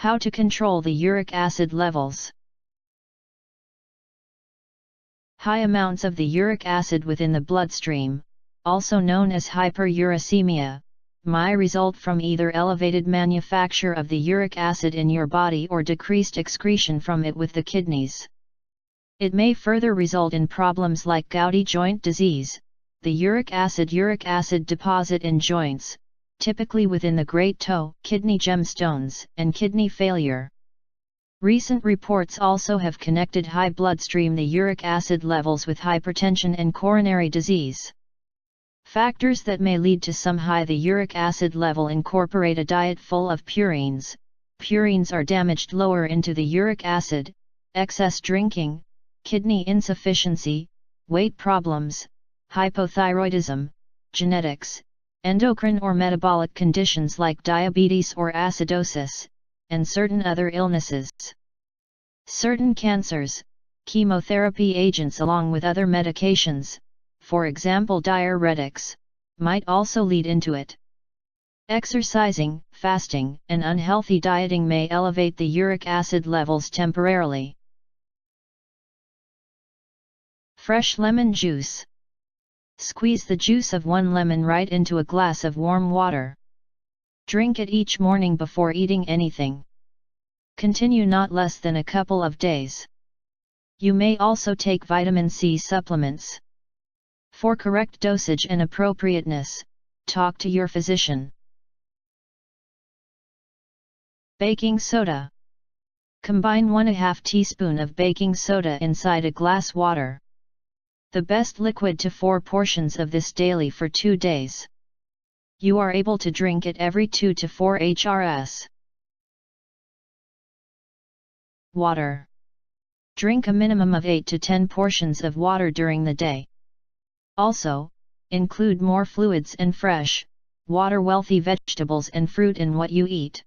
How to control the uric acid levels. High amounts of the uric acid within the bloodstream, also known as hyperuricemia, may result from either elevated manufacture of the uric acid in your body or decreased excretion from it with the kidneys. It may further result in problems like gouty joint disease, the uric acid deposit in joints, typically within the great toe, kidney gemstones, and kidney failure. Recent reports also have connected high bloodstream the uric acid levels with hypertension and coronary disease. Factors that may lead to some high the uric acid level incorporate a diet full of purines. Purines are damaged lower into the uric acid, excess drinking, kidney insufficiency, weight problems, hypothyroidism, genetics, endocrine or metabolic conditions like diabetes or acidosis, and certain other illnesses. Certain cancers, chemotherapy agents along with other medications, for example diuretics, might also lead into it. Exercising, fasting, and unhealthy dieting may elevate the uric acid levels temporarily. Fresh lemon juice. Squeeze the juice of one lemon right into a glass of warm water. Drink it each morning before eating anything. Continue not less than a couple of days. You may also take vitamin C supplements. For correct dosage and appropriateness, talk to your physician. Baking soda. Combine 1/2 teaspoon of baking soda inside a glass water. The best liquid to 4 portions of this daily for 2 days. You are able to drink it every 2 to 4 hrs. Water. Drink a minimum of 8 to 10 portions of water during the day. Also, include more fluids and fresh, water-wealthy vegetables and fruit in what you eat.